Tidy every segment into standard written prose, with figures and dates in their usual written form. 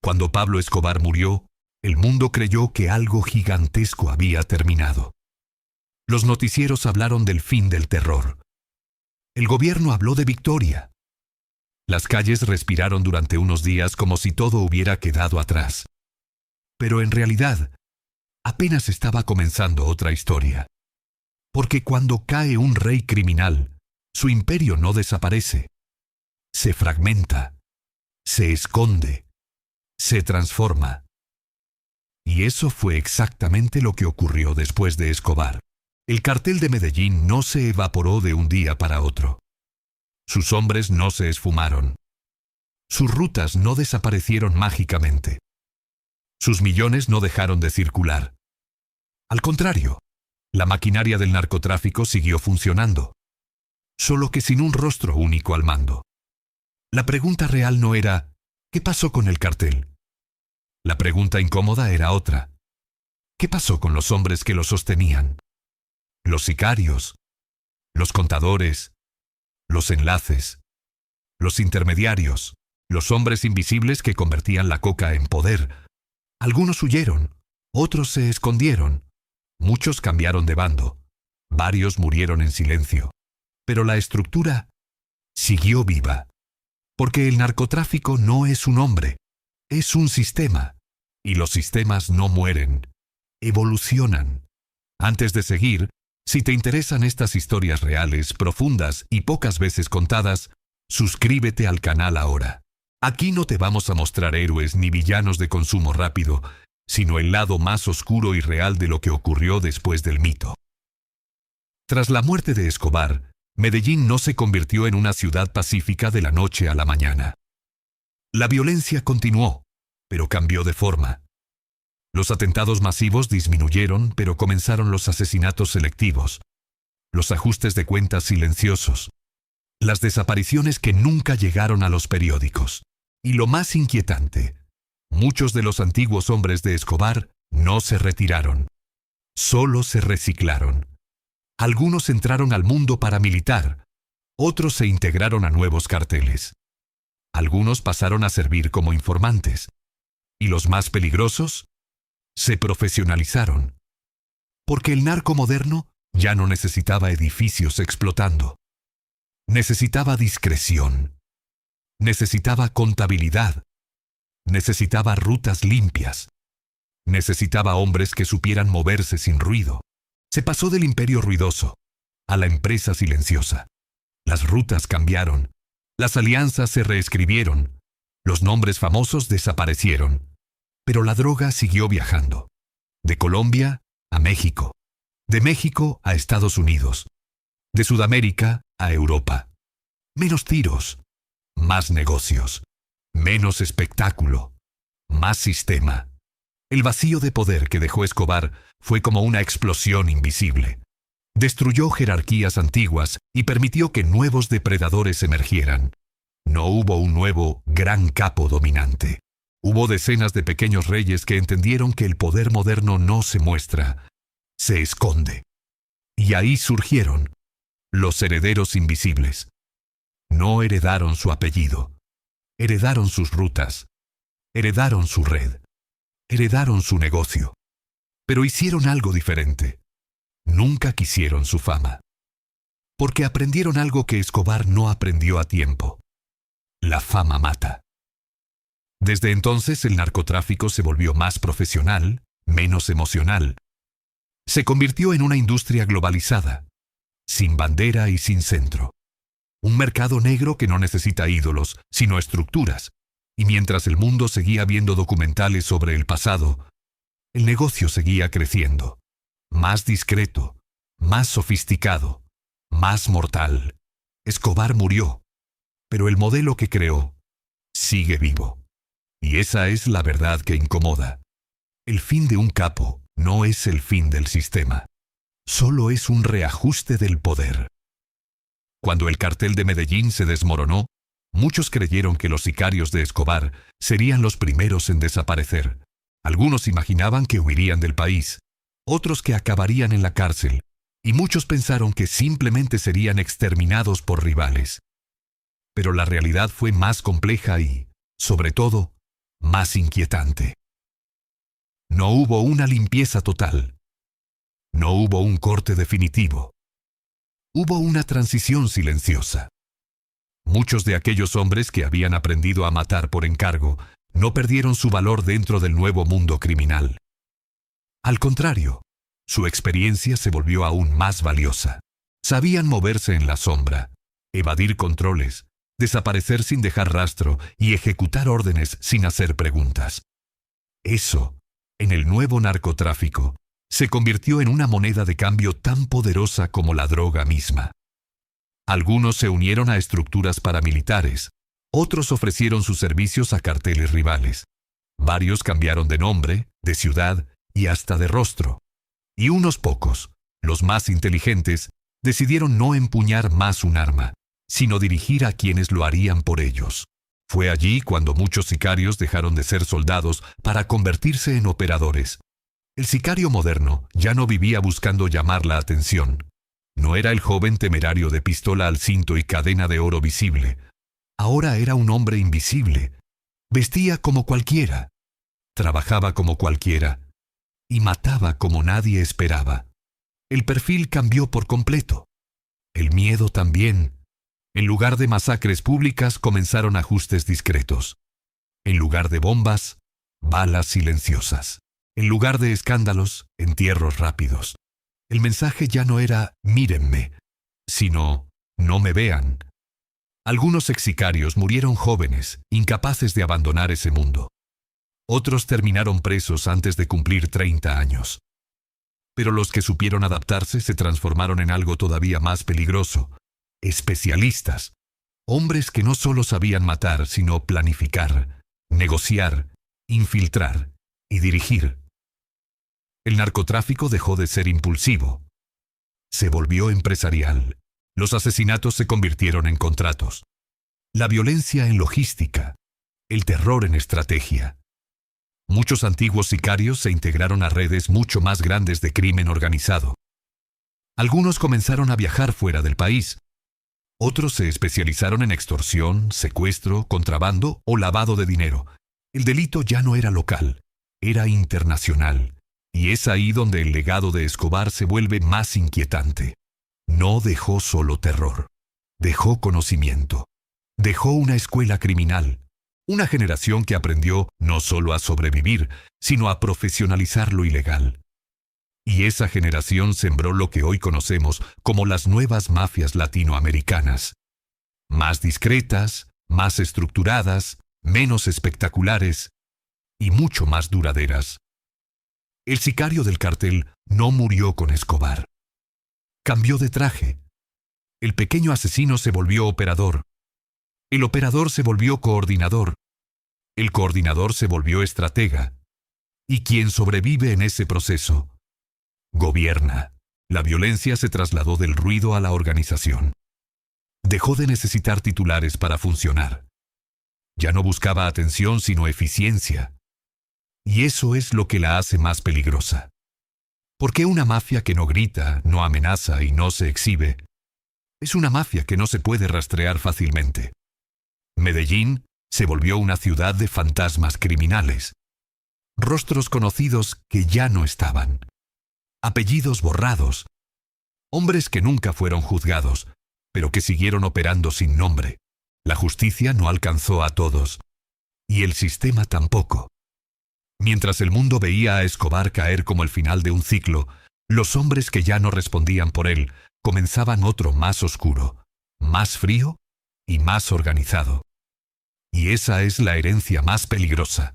Cuando Pablo Escobar murió, el mundo creyó que algo gigantesco había terminado. Los noticieros hablaron del fin del terror. El gobierno habló de victoria. Las calles respiraron durante unos días como si todo hubiera quedado atrás. Pero en realidad, apenas estaba comenzando otra historia. Porque cuando cae un rey criminal, su imperio no desaparece. Se fragmenta, se esconde, se transforma. Y eso fue exactamente lo que ocurrió después de Escobar. El cartel de Medellín no se evaporó de un día para otro. Sus hombres no se esfumaron. Sus rutas no desaparecieron mágicamente. Sus millones no dejaron de circular. Al contrario, la maquinaria del narcotráfico siguió funcionando, solo que sin un rostro único al mando. La pregunta real no era, ¿qué pasó con el cartel? La pregunta incómoda era otra. ¿Qué pasó con los hombres que lo sostenían? Los sicarios, los contadores, los enlaces, los intermediarios, los hombres invisibles que convertían la coca en poder. Algunos huyeron, otros se escondieron, muchos cambiaron de bando, varios murieron en silencio. Pero la estructura siguió viva, porque el narcotráfico no es un hombre, es un sistema, y los sistemas no mueren, evolucionan. Antes de seguir, si te interesan estas historias reales, profundas y pocas veces contadas, suscríbete al canal ahora. Aquí no te vamos a mostrar héroes ni villanos de consumo rápido, sino el lado más oscuro y real de lo que ocurrió después del mito. Tras la muerte de Escobar, Medellín no se convirtió en una ciudad pacífica de la noche a la mañana. La violencia continuó, pero cambió de forma. Los atentados masivos disminuyeron, pero comenzaron los asesinatos selectivos, los ajustes de cuentas silenciosos, las desapariciones que nunca llegaron a los periódicos. Y lo más inquietante, muchos de los antiguos hombres de Escobar no se retiraron, solo se reciclaron. Algunos entraron al mundo paramilitar, otros se integraron a nuevos carteles. Algunos pasaron a servir como informantes, y los más peligrosos se profesionalizaron. Porque el narco moderno ya no necesitaba edificios explotando. Necesitaba discreción. Necesitaba contabilidad. Necesitaba rutas limpias. Necesitaba hombres que supieran moverse sin ruido. Se pasó del imperio ruidoso a la empresa silenciosa. Las rutas cambiaron. Las alianzas se reescribieron. Los nombres famosos desaparecieron. Pero la droga siguió viajando. De Colombia a México. De México a Estados Unidos. De Sudamérica a Europa. Menos tiros. Más negocios. Menos espectáculo. Más sistema. El vacío de poder que dejó Escobar fue como una explosión invisible. Destruyó jerarquías antiguas y permitió que nuevos depredadores emergieran. No hubo un nuevo gran capo dominante. Hubo decenas de pequeños reyes que entendieron que el poder moderno no se muestra, se esconde. Y ahí surgieron los herederos invisibles. No heredaron su apellido, heredaron sus rutas, heredaron su red, heredaron su negocio. Pero hicieron algo diferente. Nunca quisieron su fama. Porque aprendieron algo que Escobar no aprendió a tiempo. La fama mata. Desde entonces el narcotráfico se volvió más profesional, menos emocional. Se convirtió en una industria globalizada, sin bandera y sin centro. Un mercado negro que no necesita ídolos, sino estructuras. Y mientras el mundo seguía viendo documentales sobre el pasado, el negocio seguía creciendo. Más discreto, más sofisticado, más mortal. Escobar murió, pero el modelo que creó sigue vivo. Y esa es la verdad que incomoda. El fin de un capo no es el fin del sistema. Solo es un reajuste del poder. Cuando el cartel de Medellín se desmoronó, muchos creyeron que los sicarios de Escobar serían los primeros en desaparecer. Algunos imaginaban que huirían del país, otros que acabarían en la cárcel, y muchos pensaron que simplemente serían exterminados por rivales. Pero la realidad fue más compleja y, sobre todo, más inquietante. No hubo una limpieza total. No hubo un corte definitivo. Hubo una transición silenciosa. Muchos de aquellos hombres que habían aprendido a matar por encargo no perdieron su valor dentro del nuevo mundo criminal. Al contrario, su experiencia se volvió aún más valiosa. Sabían moverse en la sombra, evadir controles, desaparecer sin dejar rastro y ejecutar órdenes sin hacer preguntas. Eso, en el nuevo narcotráfico, se convirtió en una moneda de cambio tan poderosa como la droga misma. Algunos se unieron a estructuras paramilitares, otros ofrecieron sus servicios a carteles rivales. Varios cambiaron de nombre, de ciudad y hasta de rostro. Y unos pocos, los más inteligentes, decidieron no empuñar más un arma, sino dirigir a quienes lo harían por ellos. Fue allí cuando muchos sicarios dejaron de ser soldados para convertirse en operadores. El sicario moderno ya no vivía buscando llamar la atención. No era el joven temerario de pistola al cinto y cadena de oro visible. Ahora era un hombre invisible. Vestía como cualquiera. Trabajaba como cualquiera. Y mataba como nadie esperaba. El perfil cambió por completo. El miedo también. En lugar de masacres públicas comenzaron ajustes discretos. En lugar de bombas, balas silenciosas. En lugar de escándalos, entierros rápidos. El mensaje ya no era «mírenme», sino «no me vean». Algunos exsicarios murieron jóvenes, incapaces de abandonar ese mundo. Otros terminaron presos antes de cumplir 30 años. Pero los que supieron adaptarse se transformaron en algo todavía más peligroso. Especialistas. Hombres que no solo sabían matar, sino planificar, negociar, infiltrar y dirigir. El narcotráfico dejó de ser impulsivo. Se volvió empresarial. Los asesinatos se convirtieron en contratos. La violencia en logística. El terror en estrategia. Muchos antiguos sicarios se integraron a redes mucho más grandes de crimen organizado. Algunos comenzaron a viajar fuera del país. Otros se especializaron en extorsión, secuestro, contrabando o lavado de dinero. El delito ya no era local, era internacional. Y es ahí donde el legado de Escobar se vuelve más inquietante. No dejó solo terror, dejó conocimiento. Dejó una escuela criminal, una generación que aprendió no solo a sobrevivir, sino a profesionalizar lo ilegal. Y esa generación sembró lo que hoy conocemos como las nuevas mafias latinoamericanas. Más discretas, más estructuradas, menos espectaculares y mucho más duraderas. El sicario del cartel no murió con Escobar. Cambió de traje. El pequeño asesino se volvió operador. El operador se volvió coordinador. El coordinador se volvió estratega. Y quien sobrevive en ese proceso, gobierna. La violencia se trasladó del ruido a la organización. Dejó de necesitar titulares para funcionar. Ya no buscaba atención sino eficiencia. Y eso es lo que la hace más peligrosa. Porque una mafia que no grita, no amenaza y no se exhibe, es una mafia que no se puede rastrear fácilmente. Medellín se volvió una ciudad de fantasmas criminales. Rostros conocidos que ya no estaban. Apellidos borrados. Hombres que nunca fueron juzgados, pero que siguieron operando sin nombre. La justicia no alcanzó a todos. Y el sistema tampoco. Mientras el mundo veía a Escobar caer como el final de un ciclo, los hombres que ya no respondían por él comenzaban otro más oscuro, más frío y más organizado. Y esa es la herencia más peligrosa.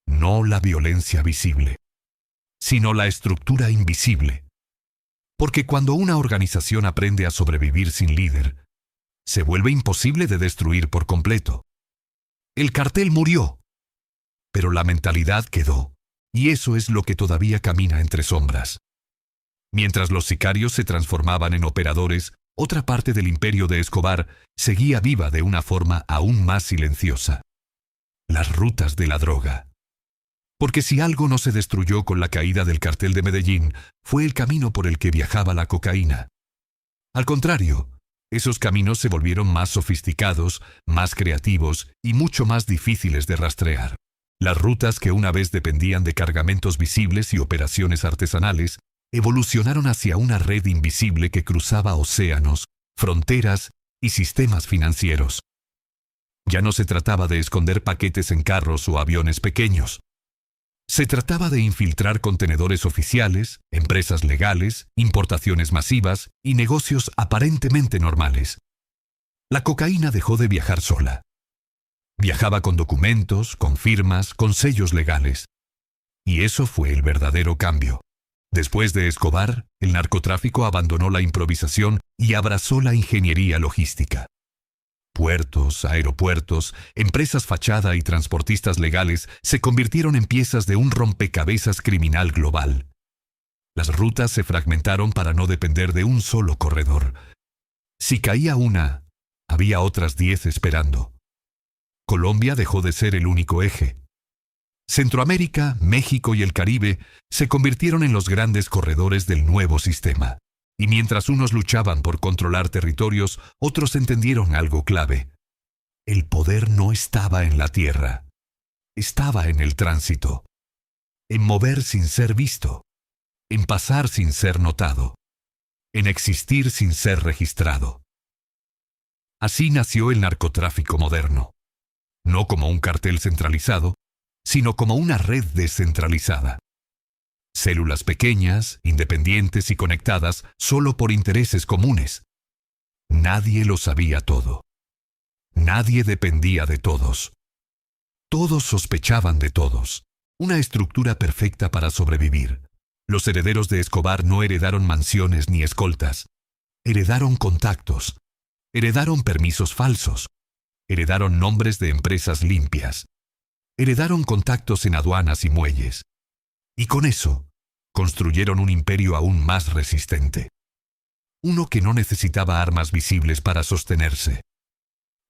No la violencia visible, sino la estructura invisible. Porque cuando una organización aprende a sobrevivir sin líder, se vuelve imposible de destruir por completo. El cartel murió. Pero la mentalidad quedó, y eso es lo que todavía camina entre sombras. Mientras los sicarios se transformaban en operadores, otra parte del imperio de Escobar seguía viva de una forma aún más silenciosa. Las rutas de la droga. Porque si algo no se destruyó con la caída del cartel de Medellín, fue el camino por el que viajaba la cocaína. Al contrario, esos caminos se volvieron más sofisticados, más creativos y mucho más difíciles de rastrear. Las rutas que una vez dependían de cargamentos visibles y operaciones artesanales, evolucionaron hacia una red invisible que cruzaba océanos, fronteras y sistemas financieros. Ya no se trataba de esconder paquetes en carros o aviones pequeños. Se trataba de infiltrar contenedores oficiales, empresas legales, importaciones masivas y negocios aparentemente normales. La cocaína dejó de viajar sola. Viajaba con documentos, con firmas, con sellos legales. Y eso fue el verdadero cambio. Después de Escobar, el narcotráfico abandonó la improvisación y abrazó la ingeniería logística. Puertos, aeropuertos, empresas fachada y transportistas legales se convirtieron en piezas de un rompecabezas criminal global. Las rutas se fragmentaron para no depender de un solo corredor. Si caía una, había otras 10 esperando. Colombia dejó de ser el único eje. Centroamérica, México y el Caribe se convirtieron en los grandes corredores del nuevo sistema. Y mientras unos luchaban por controlar territorios, otros entendieron algo clave. El poder no estaba en la tierra. Estaba en el tránsito. En mover sin ser visto. En pasar sin ser notado. En existir sin ser registrado. Así nació el narcotráfico moderno. No como un cartel centralizado, sino como una red descentralizada. Células pequeñas, independientes y conectadas solo por intereses comunes. Nadie lo sabía todo. Nadie dependía de todos. Todos sospechaban de todos. Una estructura perfecta para sobrevivir. Los herederos de Escobar no heredaron mansiones ni escoltas. Heredaron contactos. Heredaron permisos falsos. Heredaron nombres de empresas limpias. Heredaron contactos en aduanas y muelles. Y con eso, construyeron un imperio aún más resistente. Uno que no necesitaba armas visibles para sostenerse.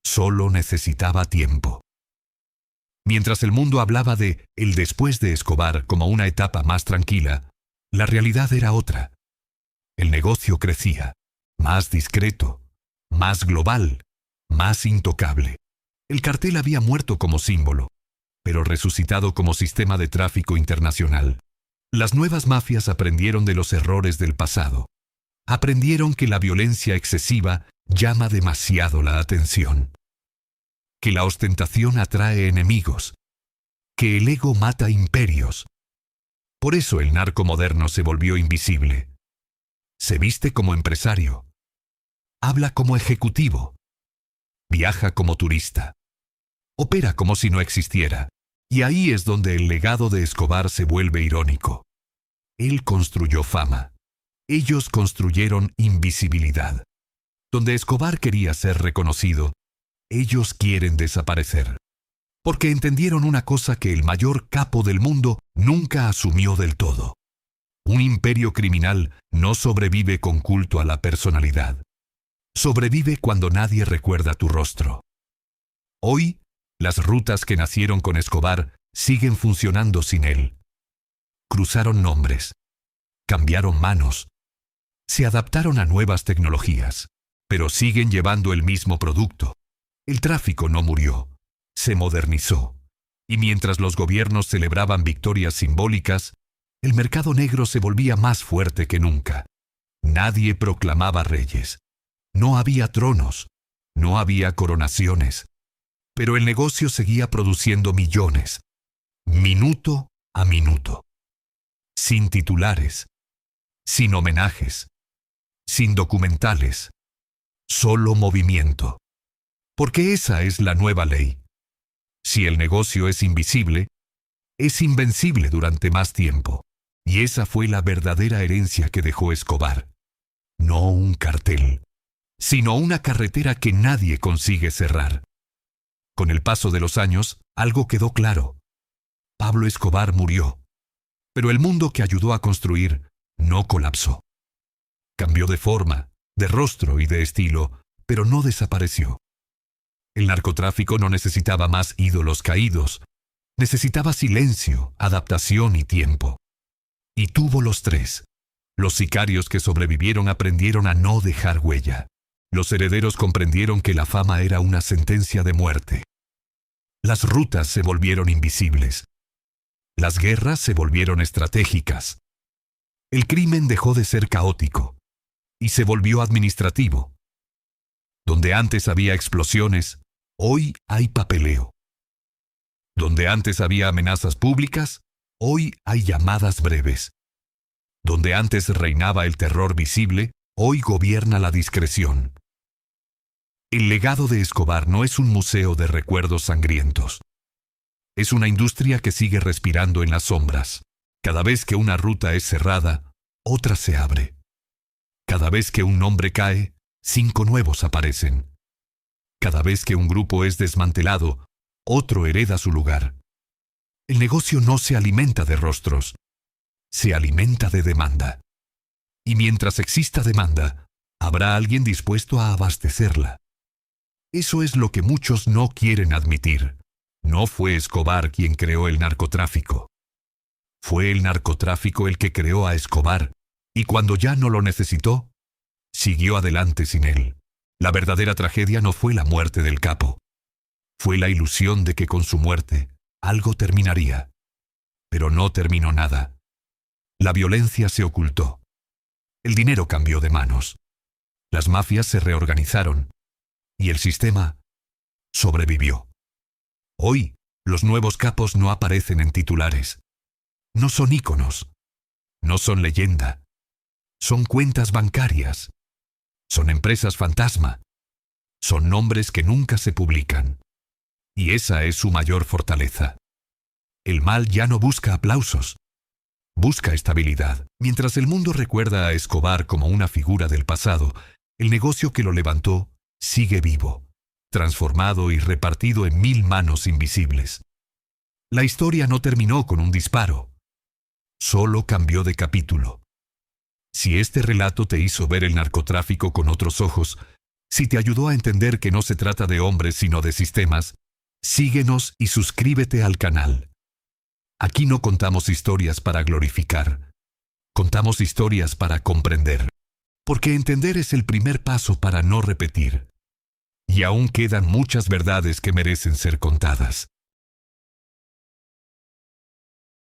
Solo necesitaba tiempo. Mientras el mundo hablaba de el después de Escobar como una etapa más tranquila, la realidad era otra. El negocio crecía, más discreto, más global, más intocable. El cartel había muerto como símbolo, pero resucitado como sistema de tráfico internacional. Las nuevas mafias aprendieron de los errores del pasado. Aprendieron que la violencia excesiva llama demasiado la atención. Que la ostentación atrae enemigos. Que el ego mata imperios. Por eso el narco moderno se volvió invisible. Se viste como empresario. Habla como ejecutivo. Viaja como turista. Opera como si no existiera. Y ahí es donde el legado de Escobar se vuelve irónico. Él construyó fama. Ellos construyeron invisibilidad. Donde Escobar quería ser reconocido, ellos quieren desaparecer. Porque entendieron una cosa que el mayor capo del mundo nunca asumió del todo. Un imperio criminal no sobrevive con culto a la personalidad. Sobrevive cuando nadie recuerda tu rostro. Hoy, las rutas que nacieron con Escobar siguen funcionando sin él. Cruzaron nombres, cambiaron manos, se adaptaron a nuevas tecnologías, pero siguen llevando el mismo producto. El tráfico no murió, se modernizó, y mientras los gobiernos celebraban victorias simbólicas, el mercado negro se volvía más fuerte que nunca. Nadie proclamaba reyes, no había tronos, no había coronaciones, pero el negocio seguía produciendo millones, minuto a minuto. Sin titulares, sin homenajes, sin documentales, solo movimiento. Porque esa es la nueva ley. Si el negocio es invisible, es invencible durante más tiempo. Y esa fue la verdadera herencia que dejó Escobar. No un cartel, sino una carretera que nadie consigue cerrar. Con el paso de los años, algo quedó claro. Pablo Escobar murió, pero el mundo que ayudó a construir no colapsó. Cambió de forma, de rostro y de estilo, pero no desapareció. El narcotráfico no necesitaba más ídolos caídos, necesitaba silencio, adaptación y tiempo. Y tuvo los tres. Los sicarios que sobrevivieron aprendieron a no dejar huella. Los herederos comprendieron que la fama era una sentencia de muerte. Las rutas se volvieron invisibles. Las guerras se volvieron estratégicas. El crimen dejó de ser caótico y se volvió administrativo. Donde antes había explosiones, hoy hay papeleo. Donde antes había amenazas públicas, hoy hay llamadas breves. Donde antes reinaba el terror visible, hoy gobierna la discreción. El legado de Escobar no es un museo de recuerdos sangrientos. Es una industria que sigue respirando en las sombras. Cada vez que una ruta es cerrada, otra se abre. Cada vez que un nombre cae, 5 nuevos aparecen. Cada vez que un grupo es desmantelado, otro hereda su lugar. El negocio no se alimenta de rostros, se alimenta de demanda. Y mientras exista demanda, habrá alguien dispuesto a abastecerla. Eso es lo que muchos no quieren admitir. No fue Escobar quien creó el narcotráfico. Fue el narcotráfico el que creó a Escobar, y cuando ya no lo necesitó, siguió adelante sin él. La verdadera tragedia no fue la muerte del capo. Fue la ilusión de que con su muerte algo terminaría. Pero no terminó nada. La violencia se ocultó. El dinero cambió de manos. Las mafias se reorganizaron. Y el sistema sobrevivió. Hoy, los nuevos capos no aparecen en titulares. No son íconos. No son leyenda. Son cuentas bancarias. Son empresas fantasma. Son nombres que nunca se publican. Y esa es su mayor fortaleza. El mal ya no busca aplausos. Busca estabilidad. Mientras el mundo recuerda a Escobar como una figura del pasado, el negocio que lo levantó sigue vivo, transformado y repartido en 1000 manos invisibles. La historia no terminó con un disparo. Solo cambió de capítulo. Si este relato te hizo ver el narcotráfico con otros ojos, si te ayudó a entender que no se trata de hombres sino de sistemas, síguenos y suscríbete al canal. Aquí no contamos historias para glorificar. Contamos historias para comprender. Porque entender es el primer paso para no repetir. Y aún quedan muchas verdades que merecen ser contadas.